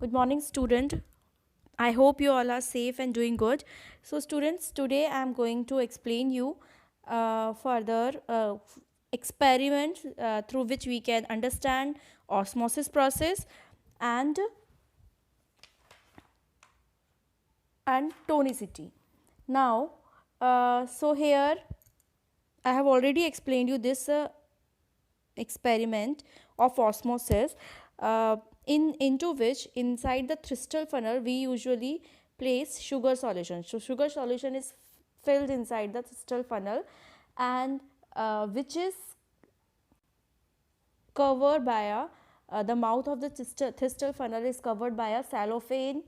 Good morning, student. I hope you all are safe and doing good. So, students, today I am going to explain you further experiments through which we can understand osmosis process and tonicity. Now, so here I have already explained you this experiment of osmosis into which inside the crystal funnel we usually place sugar solution. So sugar solution is filled inside the crystal funnel and which is covered by a the mouth of the crystal funnel is covered by a cellophane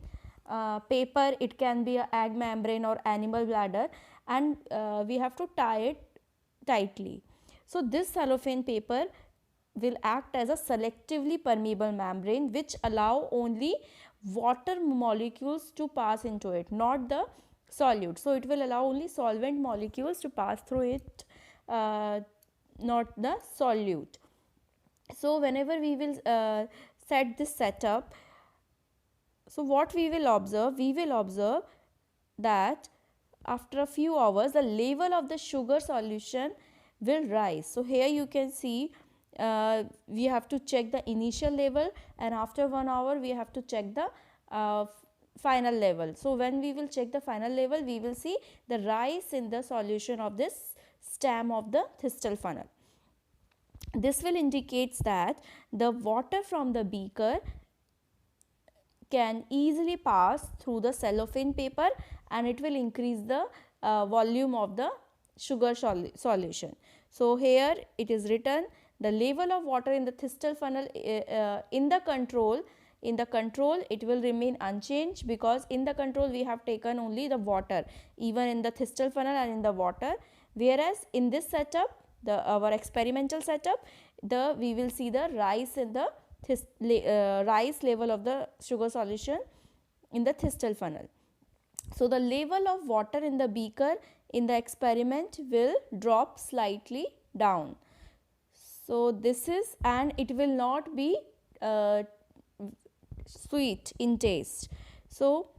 paper. It can be a egg membrane or animal bladder, and we have to tie it tightly. So this cellophane paper will act as a selectively permeable membrane which allow only water molecules to pass into it, not the solute. So it will allow only solvent molecules to pass through it, not the solute. So whenever we will set this setup, so what we will observe that after a few hours the level of the sugar solution will rise. So here you can see we have to check the initial level, and after 1 hour we have to check the final level. So when we will check the final level, we will see the rise in the solution of this stem of the crystal funnel. This will indicates that the water from the beaker can easily pass through the cellophane paper, and it will increase the volume of the sugar solution. So here it is written the level of water in the crystal funnel in the control it will remain unchanged, because in the control we have taken only the water even in the crystal funnel and in the water, whereas in this setup, our experimental setup, we will see the rise in the rise level of the sugar solution in the crystal funnel. So the level of water in the beaker in the experiment will drop slightly down. So this is, and it will not be sweet in taste. So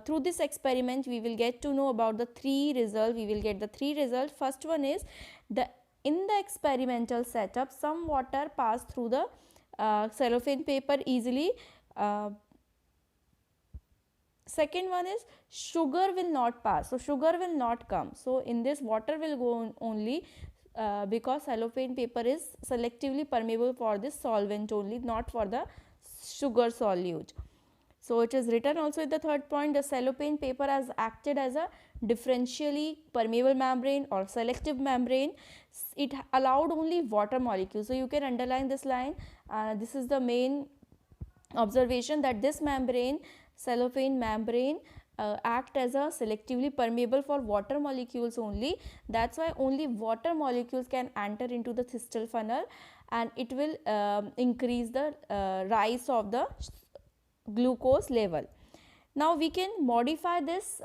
through this experiment we will get to know about the three results. We will get the three results. First one is in the experimental setup some water passed through the cellophane paper easily. Second one is sugar will not pass, so sugar will not come. So in this water will go on only because cellophane paper is selectively permeable for this solvent only, not for the sugar solute. So it is written also in the third point, the cellophane paper has acted as a differentially permeable membrane or selective membrane. It allowed only water molecules. So you can underline this line. This is the main observation, that this membrane, cellophane membrane, act as a selectively permeable for water molecules only. That's why only water molecules can enter into the crystal funnel, and it will increase the rise of the glucose level. Now we can modify this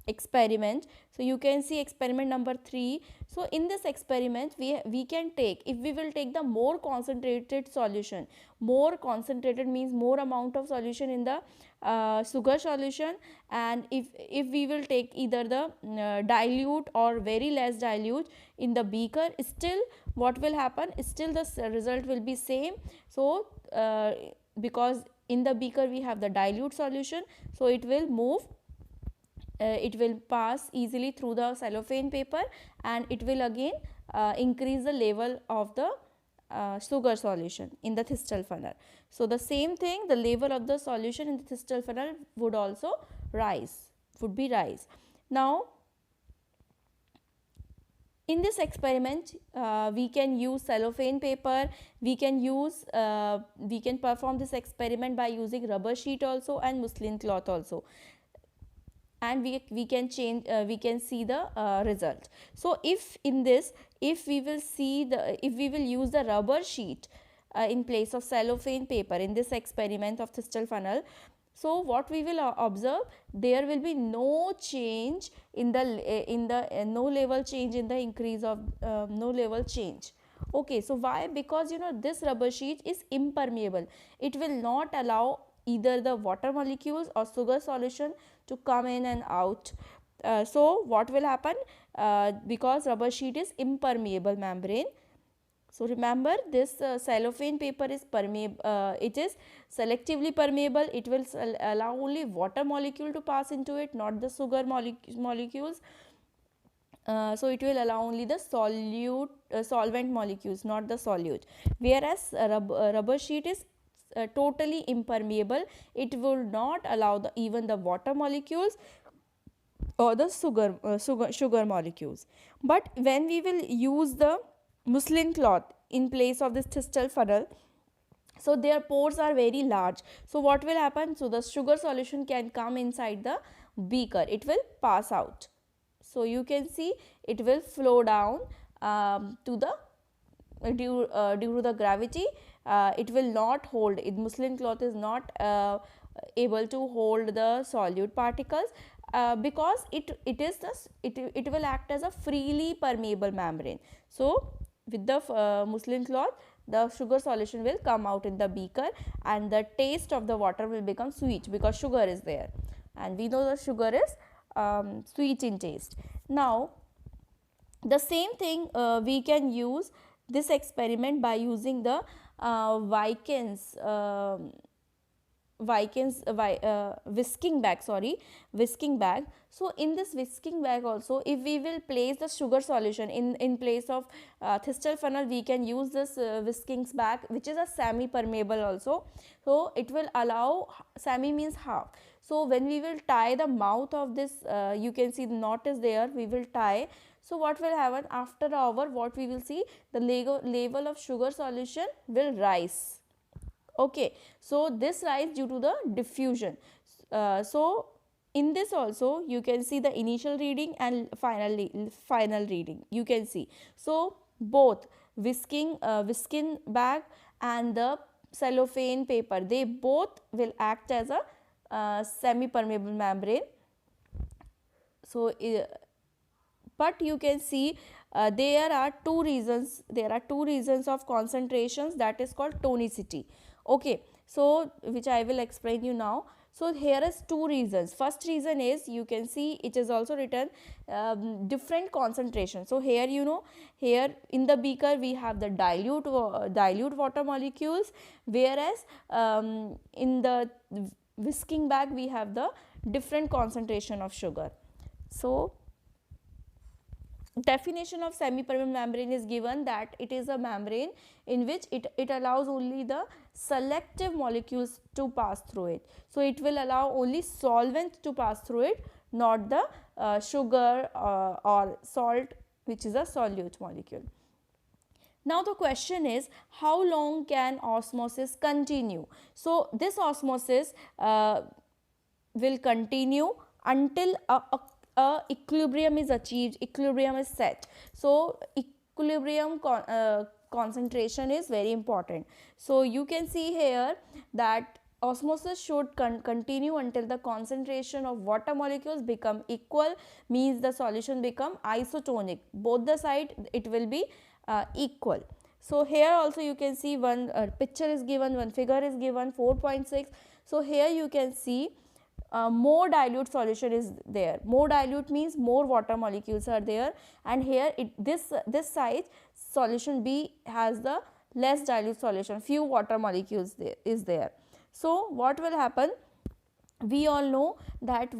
experiment. So you can see experiment number 3. So in this experiment we can take, if we will take the more concentrated solution, more concentrated means more amount of solution in the sugar solution, and if we will take either the dilute or very less dilute in the beaker, still what will happen, still the result will be same. So because in the beaker we have the dilute solution, so it will move, it will pass easily through the cellophane paper, and it will again increase the level of the sugar solution in the crystal funnel. So the same thing, the level of the solution in the crystal funnel would also rise, would be rise. Now in this experiment we can use cellophane paper, we can perform this experiment by using rubber sheet also and muslin cloth also, and we can change, we can see the result. So if in this, if we will use the rubber sheet in place of cellophane paper in this experiment of crystal funnel, so what we will observe, there will be no change in the no level change in the increase of no level change. Okay, so why? Because this rubber sheet is impermeable, it will not allow either the water molecules or sugar solution to come in and out. So what will happen, because rubber sheet is impermeable membrane. So remember, this cellophane paper is permeable, it is selectively permeable. It will allow only water molecule to pass into it, not the sugar molecules. So it will allow only the solute solvent molecules, not the solute. Whereas rubber sheet is totally impermeable. It will not allow even the water molecules or the sugar molecules. But when we will use the muslin cloth in place of this Thistell funnel, so their pores are very large. So what will happen? So the sugar solution can come inside the beaker. It will pass out. So you can see it will flow down to the due to the gravity. It will not hold. Muslin cloth is not able to hold the solute particles, because it will act as a freely permeable membrane. So with the muslin cloth, the sugar solution will come out in the beaker, and the taste of the water will become sweet because sugar is there, and we know the sugar is sweet in taste. Now the same thing, we can use this experiment by using the Viken's whisking bag. So in this whisking bag also, if we will place the sugar solution in place of Thistell funnel, we can use this whisking bag, which is a semi permeable also. So it will allow, semi means half. So when we will tie the mouth of this, you can see the knot is there, we will tie. So what will happen after an hour, what we will see, the level of sugar solution will rise. Okay, so this rise due to the diffusion. So in this also you can see the initial reading and final reading, you can see. So both whisking bag and the cellophane paper, they both will act as a semi permeable membrane. So but you can see there are two reasons of concentrations, that is called tonicity. Okay, so which I will explain you now. So here is two reasons. First reason is, you can see it is also written different concentration. So here, you know, here in the beaker we have the dilute water molecules, whereas in the whisking bag we have the different concentration of sugar. So definition of semi-permeable membrane is given that it is a membrane in which it allows only the selective molecules to pass through it. So it will allow only solvent to pass through it, not the sugar or salt, which is a solute molecule. Now the question is, how long can osmosis continue? So this osmosis will continue until a equilibrium is achieved, equilibrium is set. So equilibrium concentration is very important. So you can see here that osmosis should continue until the concentration of water molecules become equal, means the solution become isotonic. Both the side it will be equal. So here also you can see one picture is given, one figure is given, 4.6. So here you can see more dilute solution is there. More dilute means more water molecules are there, and here this side solution B has the less dilute solution, few water molecules is there. So what will happen? We all know that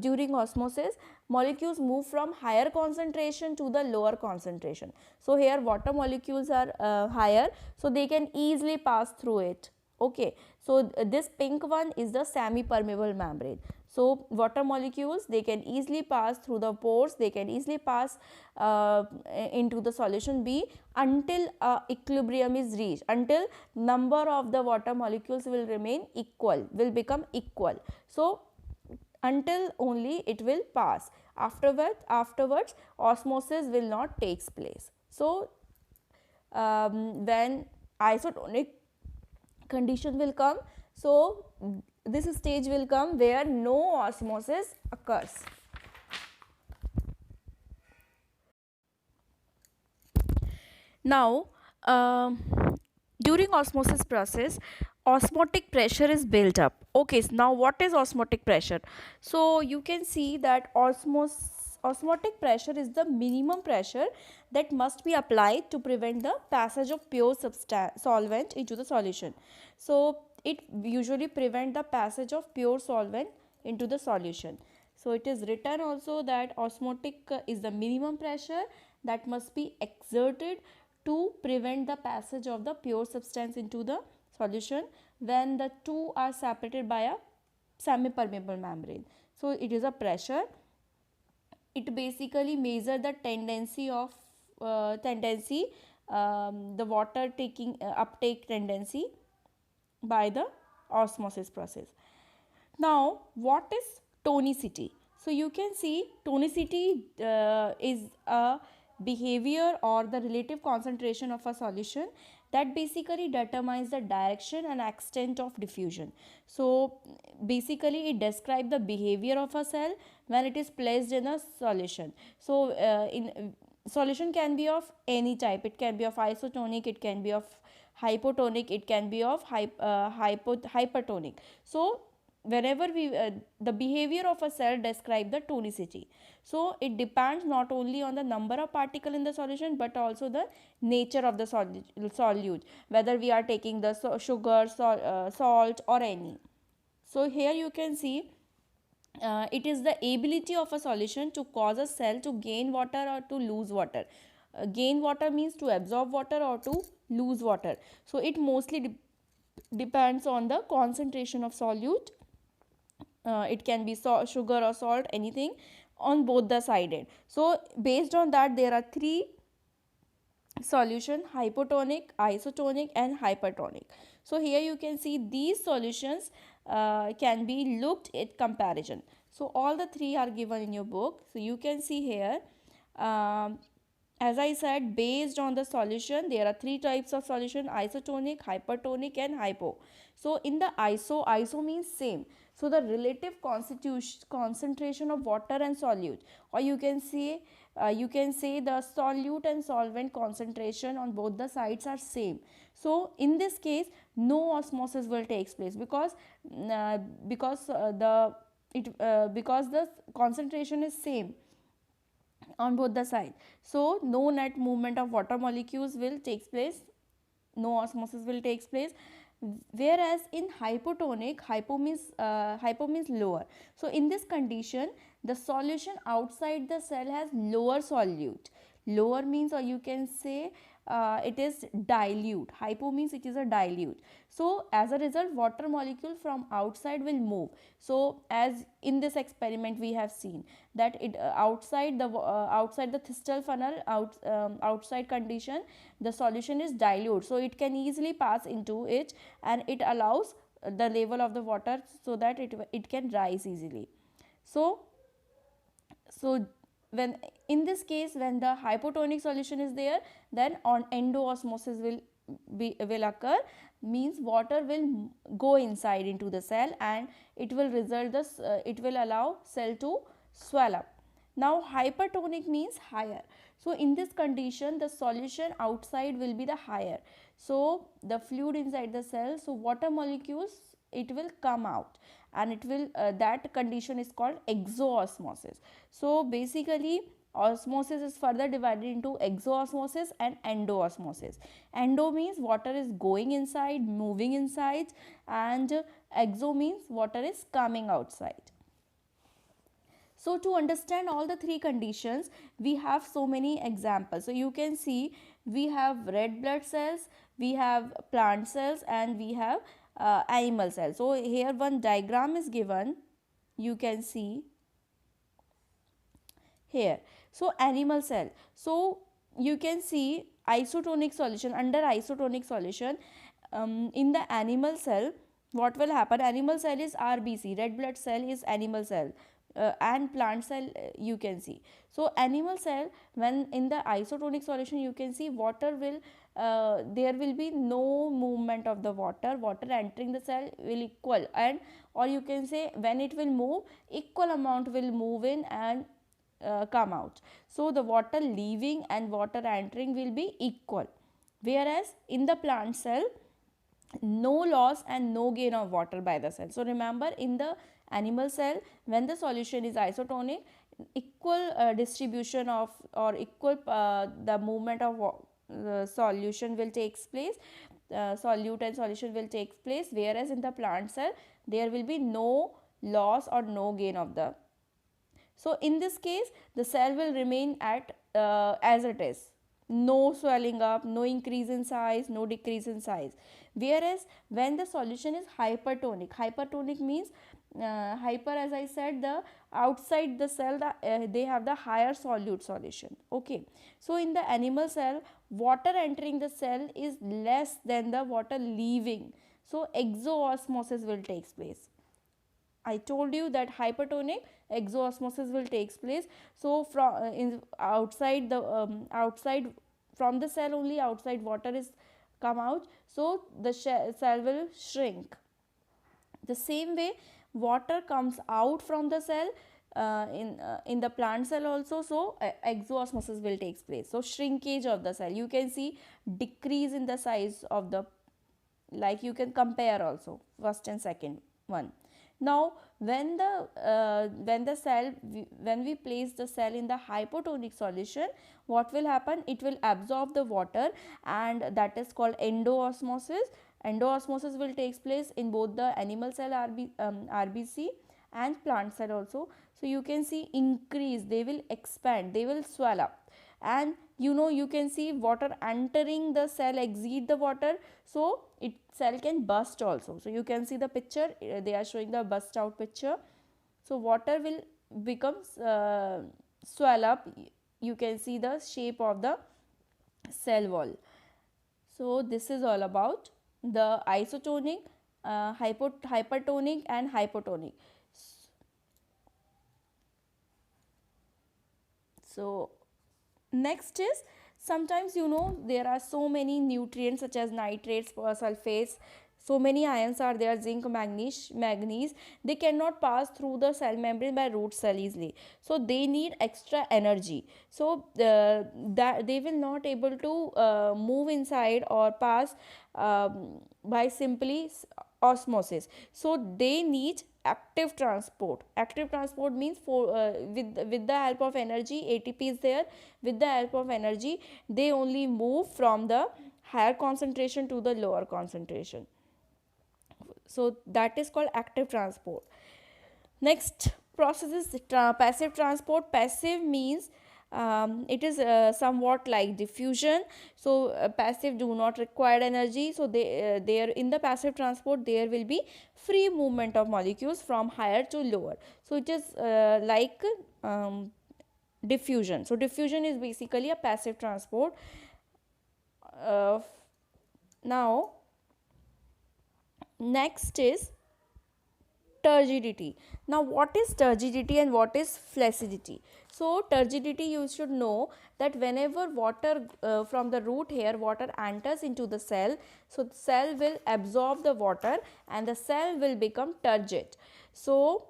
during osmosis molecules move from higher concentration to the lower concentration. So here water molecules are higher, so they can easily pass through it. Okay, so this pink one is the semi permeable membrane. So water molecules, they can easily pass through the pores, they can easily pass into the solution B until equilibrium is reached, until number of the water molecules will remain equal, will become equal. So until only it will pass. Afterwards osmosis will not takes place. So when isotonic condition will come, so this stage will come where no osmosis occurs. Now during osmosis process, osmotic pressure is built up. Okay, so now what is osmotic pressure? So you can see that osmotic pressure is the minimum pressure that must be applied to prevent the passage of pure solvent into the solution. So it usually prevent the passage of pure solvent into the solution. So it is written also that osmotic is the minimum pressure that must be exerted to prevent the passage of the pure substance into the solution when the two are separated by a semi-permeable membrane. So it is a pressure. It basically measure the tendency, the water taking uptake tendency by the osmosis process. Now, what is tonicity? So you can see tonicity is a behavior or the relative concentration of a solution that basically determines the direction and extent of diffusion. So basically it describes the behavior of a cell when it is placed in a solution. So in solution can be of any type. It can be of isotonic, it can be of hypotonic, it can be of hypertonic. So whenever the behavior of a cell describe the tonicity. So it depends not only on the number of particle in the solution but also the nature of the solute, whether we are taking the sugar, salt or any. So here you can see it is the ability of a solution to cause a cell to gain water or to lose water. Gain water means to absorb water or to lose water. So it mostly depends on the concentration of solute. It can be sugar or salt, anything on both the sided. So based on that there are three solution: hypotonic, isotonic and hypertonic. So here you can see these solutions can be looked at comparison. So all the three are given in your book. So you can see here, um, as I said, based on the solution there are three types of solution: isotonic, hypertonic and hypo. So in the iso means same. So the relative concentration of water and solute, or you can say the solute and solvent concentration on both the sides are same. So in this case no osmosis will take place because because the concentration is same on both the sides. So no net movement of water molecules will take place, no osmosis will take place. Whereas in hypotonic, hypo means lower. So in this condition the solution outside the cell has lower solute. Lower means, or you can say it is dilute. Hypo means it is a dilute. So as a result water molecule from outside will move. So as in this experiment we have seen that it outside the Thistell funnel, outside condition the solution is dilute, so it can easily pass into it and it allows the level of the water so that it can rise easily. So when in this case when the hypotonic solution is there, then on endoosmosis will occur, means water will go inside into the cell and it will it will allow cell to swell up. Now hypertonic means higher. So in this condition the solution outside will be the higher, so the fluid inside the cell, so water molecules it will come out and it will that condition is called exoosmosis. So basically osmosis is further divided into exoosmosis and endoosmosis. Endo means water is going inside, moving inside, and exo means water is coming outside. So to understand all the three conditions we have so many examples. So you can see we have red blood cells, we have plant cells and we have animal cells. So here one diagram is given, you can see here. So animal cell, so you can see isotonic solution, under isotonic solution in the animal cell what will happen, animal cell is RBC, red blood cell is animal cell, and plant cell you can see. So animal cell when in the isotonic solution you can see water will there will be no movement of the water entering the cell will equal, and or you can say when it will move equal amount will move in and come out. So the water leaving and water entering will be equal. Whereas in the plant cell no loss and no gain of water by the cell. So remember, in the animal cell, when the solution is isotonic, equal distribution of, or equal the movement of solution will takes place, solute and solution will take place, whereas in the plant cell there will be no loss or no gain of the. So in this case the cell will remain at as it is, no swelling up, no increase in size, no decrease in size. Whereas when the solution is hypertonic, hypertonic means hyper, as I said, the outside the cell, they have the higher solute solution. Okay, so in the animal cell, water entering the cell is less than the water leaving, so exoosmosis will take place. I told you that hypertonic exoosmosis will takes place. So from in outside the outside, from the cell only outside water is come out, so the cell will shrink. The same way water comes out from the cell in the plant cell also, so exoosmosis will takes place. So shrinkage of the cell, you can see decrease in the size of the, like you can compare also first and second one. Now when the cell, when we place the cell in the hypotonic solution, what will happen, it will absorb the water, and that is called endoosmosis. Endoosmosis will take place in both the animal cell RBC and plant cell also. So you can see increase, they will expand, they will swell up, and you can see water entering the cell exceed the water, so it cell can burst also. So you can see the picture, they are showing the burst out picture. So water will becomes swell up, you can see the shape of the cell wall. So this is all about the isotonic, hypertonic and hypotonic. So next is, sometimes there are so many nutrients such as nitrates, sulfates, so many ions are there, zinc, manganese, they cannot pass through the cell membrane by root cell easily, so they need extra energy. So that they will not able to move inside or pass by simply osmosis, so they need active transport. Active transport means for with the help of energy, ATP is there, with the help of energy they only move from the higher concentration to the lower concentration, so that is called active transport. Next process is passive transport. Passive means it is somewhat like diffusion. So passive do not require energy, so they there in the passive transport there will be free movement of molecules from higher to lower, so it is like diffusion. So diffusion is basically a passive transport. uh, Now next is turgidity. Now what is turgidity and what is flaccidity? So turgidity, you should know that whenever water from the root hair, water enters into the cell, so the cell will absorb the water and the cell will become turgid. So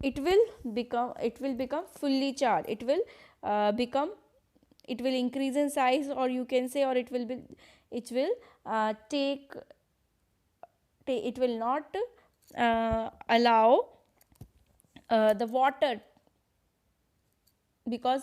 it will become fully charged, it will become, it will increase in size, or you can say, or it will be, it will take it will not allow the water, because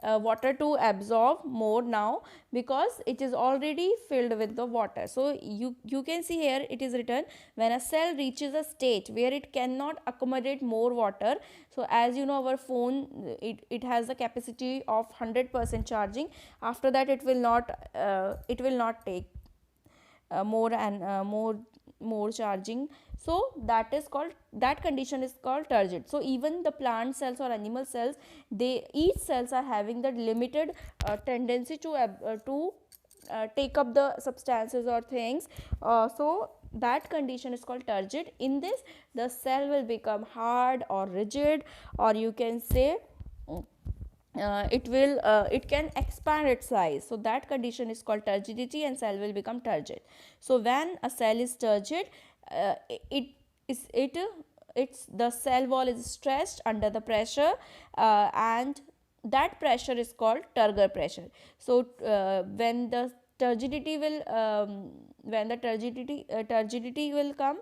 water to absorb more now, because it is already filled with the water. So you can see here it is written, when a cell reaches a state where it cannot accommodate more water. So as you know, our phone, it has the capacity of 100% charging, after that it will not take more and more charging. So that is called, that condition is called turgid. So even the plant cells or animal cells, they each cells are having that limited tendency to take up the substances or things, so that condition is called turgid. In this, the cell will become hard or rigid, or you can say it can expand its size, so that condition is called turgidity, and cell will become turgid. So when a cell is turgid, it is it's the cell wall is stressed under the pressure, and that pressure is called turgor pressure. So when the turgidity will when the turgidity will come,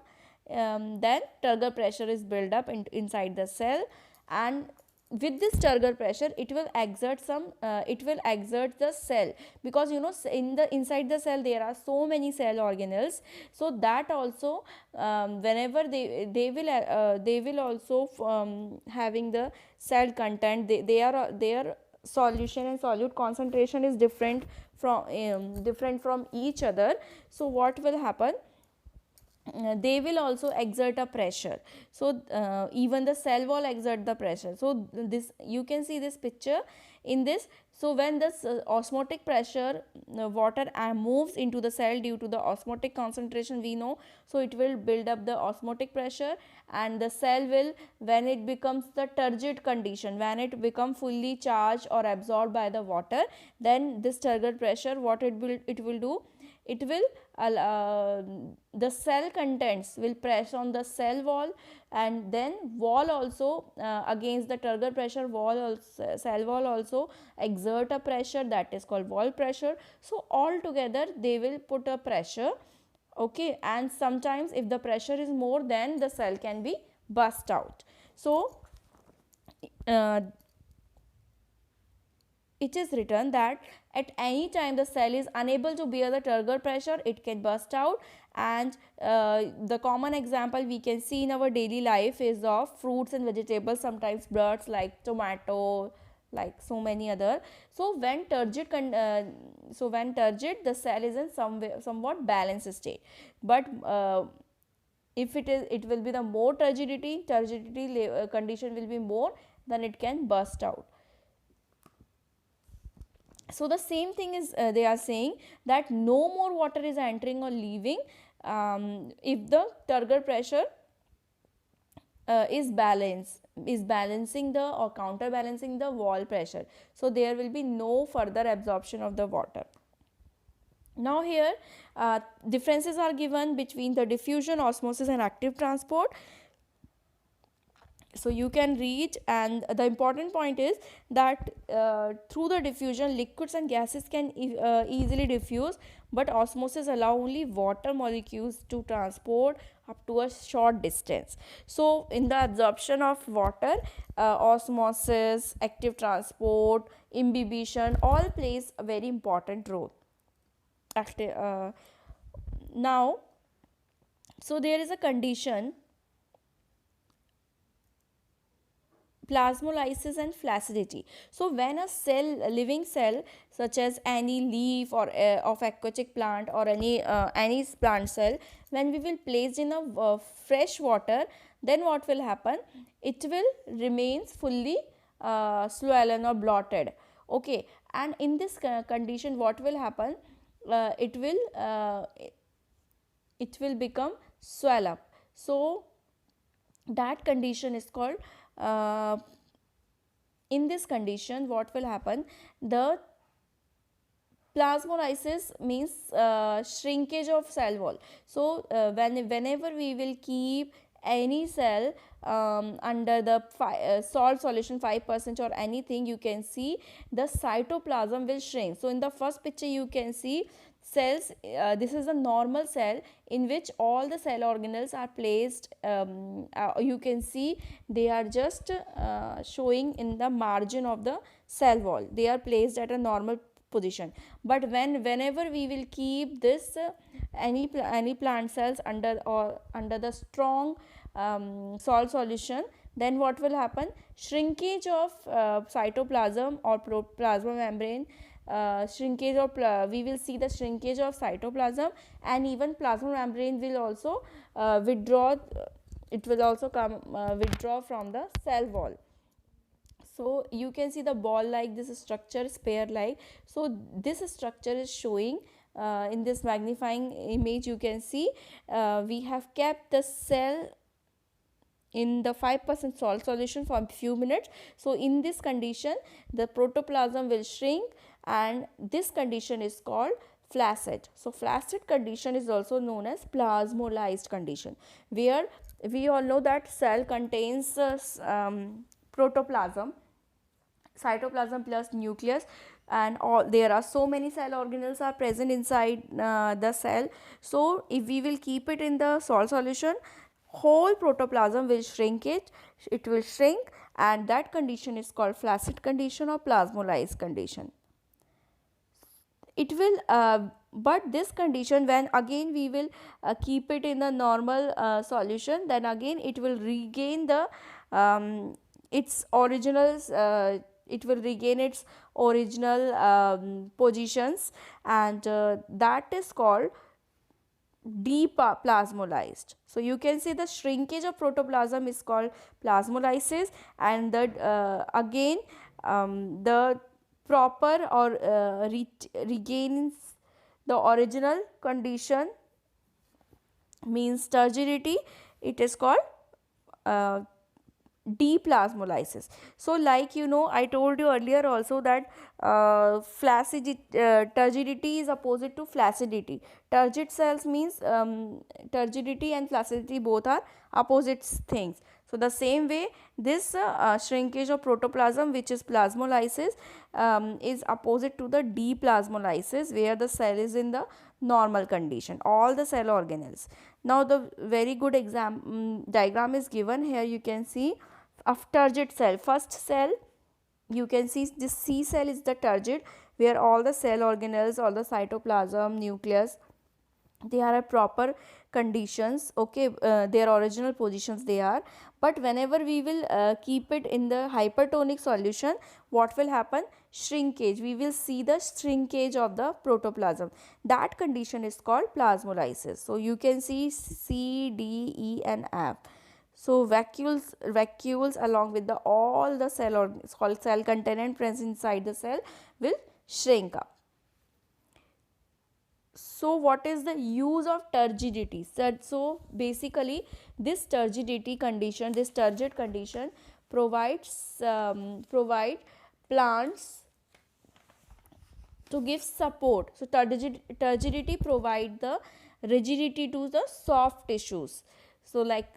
then turgor pressure is built up inside the cell, and with this turgor pressure it will exert the cell, because you know in the inside the cell there are so many cell organelles, so that also whenever they will also having the cell content, their solution and solute concentration is different from each other. So what will happen, they will also exert a pressure. So even the cell wall exert the pressure. So this, you can see this picture in this. So when this osmotic pressure, water moves into the cell due to the osmotic concentration, we know, so it will build up the osmotic pressure, and the cell will, when it becomes the turgid condition, when it become fully charged or absorbed by the water, then this turgor pressure, what it will do, it will the cell contents will press on the cell wall, and then wall also against the turgor pressure, cell wall also exert a pressure, that is called wall pressure. So all together they will put a pressure, okay, and sometimes if the pressure is more, then the cell can be burst out. So it is written that at any time the cell is unable to bear the turgor pressure, it can burst out. And the common example we can see in our daily life is of fruits and vegetables, sometimes birds like tomato, like so many other. So when turgid the cell is in somewhat balanced state, but if it will be the more turgidity condition will be more, then it can burst out. So the same thing is they are saying that no more water is entering or leaving if the turgor pressure is balancing the or counterbalancing the wall pressure. So there will be no further absorption of the water. Now here differences are given between the diffusion, osmosis and active transport. So you can read, and the important point is that through the diffusion liquids and gases can easily diffuse, but osmosis allow only water molecules to transport up to a short distance. So in the absorption of water, osmosis, active transport, imbibition all plays a very important role. Now, so there is a condition, plasmolysis and flaccidity. So when a living cell such as any leaf or of aquatic plant or any plant cell, when we will place in a fresh water, then what will happen, it will remains fully swollen or bloated, okay. And in this condition what will happen, it will become swell up. So that condition is called in this condition what will happen, the plasmolysis means shrinkage of cell wall. So whenever we will keep any cell under the salt solution 5% or anything, you can see the cytoplasm will shrink. So in the first picture you can see cells, this is a normal cell in which all the cell organelles are placed, you can see they are just showing in the margin of the cell wall, they are placed at a normal position. But whenever we will keep this any plant cells under the strong salt solution, then what will happen, shrinkage of cytoplasm or plasma membrane, shrinkage of we will see the shrinkage of cytoplasm, and even plasma membrane will also withdraw, it will also come withdraw from the cell wall. So you can see the ball like this structure, spear like. So this structure is showing in this magnifying image, you can see we have kept the cell in the 5% salt solution for a few minutes. So in this condition the protoplasm will shrink, and this condition is called flaccid. So flaccid condition is also known as plasmolyzed condition, where we all know that cell contains protoplasm, cytoplasm plus nucleus. and all there are so many cell organelles are present inside the cell. So if we will keep it in the salt solution, whole protoplasm will shrink, it will shrink, and that condition is called flaccid condition or plasmolysed condition. It will but this condition, when again we will keep it in the normal solution, then again it will regain the its original it will regain its original positions, and that is called deplasmolysed. So you can say the shrinkage of protoplasm is called plasmolysis, and that again the proper or regains the original condition means turgidity, it is called uh, deplasmolysis. So like I told you earlier also that turgidity is opposite to flaccidity. Turgid cells means turgidity and flaccidity both are opposite things. So the same way this shrinkage of protoplasm, which is plasmolysis, is opposite to the deplasmolysis, where the cell is in the normal condition, all the cell organelles. Now the very good diagram is given here. You can see of turgid cell. First cell, you can see this C cell is the turgid, where all the cell organelles, all the cytoplasm, nucleus, they are at proper conditions, okay, their original positions they are. But whenever we will keep it in the hypertonic solution, what will happen? Shrinkage. We will see the shrinkage of the protoplasm. That condition is called plasmolysis. So you can see C, D, E and F. So vacuoles along with the all the cell or called cell containment present inside the cell will shrink up. So what is the use of turgidity? So basically this turgidity condition, this turgid condition provides provide plants to give support. So turgidity provide the rigidity to the soft tissues. So like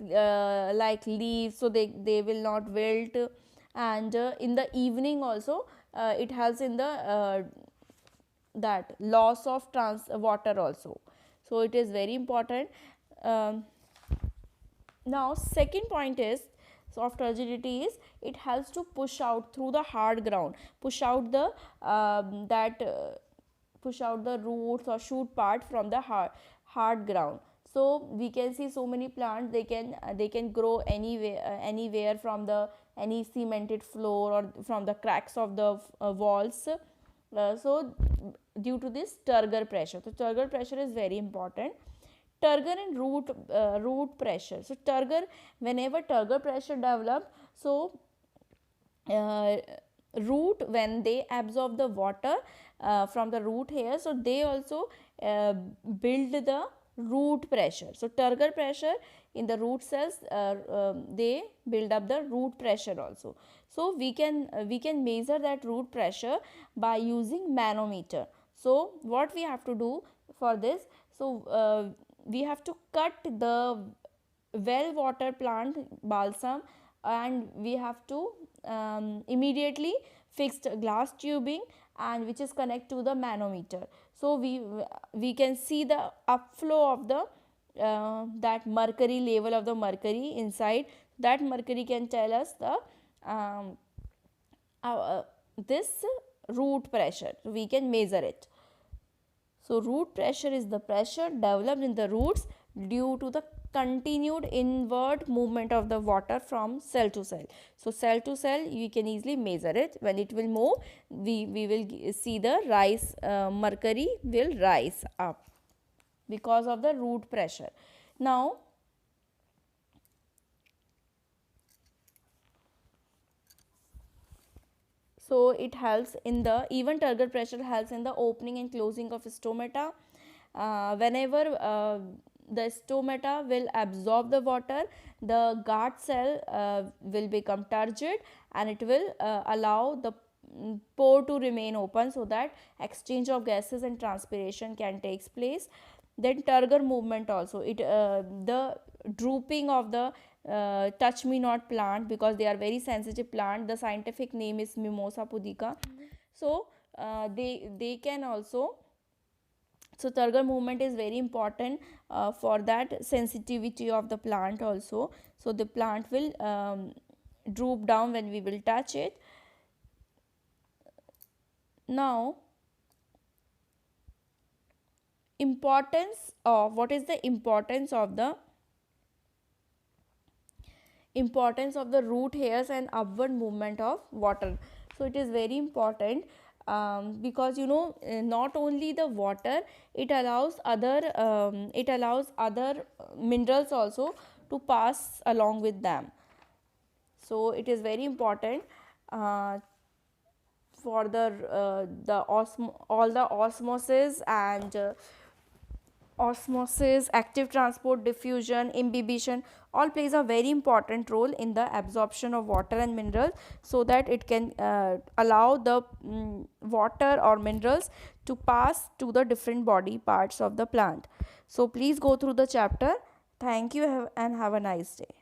leaves, so they will not wilt, and in the evening also it helps in the that loss of water also. So it is very important. Now second point is soft turgidity is it helps to push out through the hard ground, push out the push out the roots or shoot part from the hard ground. So we can see so many plants, they can grow anywhere from the any cemented floor or from the cracks of the walls. So due to this turgor pressure, so turgor pressure is very important. Turgor and root pressure. So turgor, whenever turgor pressure develop, so root, when they absorb the water from the root hair, so they also build the root pressure. So turgor pressure in the root cells, they build up the root pressure also. So we can measure that root pressure by using manometer. So what we have to do for this? So we have to cut the well water plant balsam, and we have to immediately fix glass tubing and which is connected to the manometer. So we can see the upflow of the that mercury level of the mercury inside. That mercury can tell us the this root pressure. We can measure it. So root pressure is the pressure developed in the roots due to the continued inward movement of the water from cell to cell. So cell to cell we can easily measure it. When it will move, we will see the rise, mercury will rise up because of the root pressure. Now so it helps in the, even turgor pressure helps in the opening and closing of stomata. Whenever the stomata will absorb the water, the guard cell will become turgid, and it will allow the pore to remain open so that exchange of gases and transpiration can take place. Then turgor movement also, it the drooping of the touch me not plant, because they are very sensitive plant. The scientific name is Mimosa pudica. So they can also, so turgor movement is very important for that sensitivity of the plant also. So the plant will droop down when we will touch it. Now, importance of, what is the importance of the root hairs and upward movement of water? So it is very important, because you know, not only the water, it allows other minerals also to pass along with them. So it is very important uh, for all the osmosis and osmosis, active transport, diffusion, imbibition, all plays a very important role in the absorption of water and minerals, so that it can allow the water or minerals to pass to the different body parts of the plant. So please go through the chapter. Thank you, and have a nice day.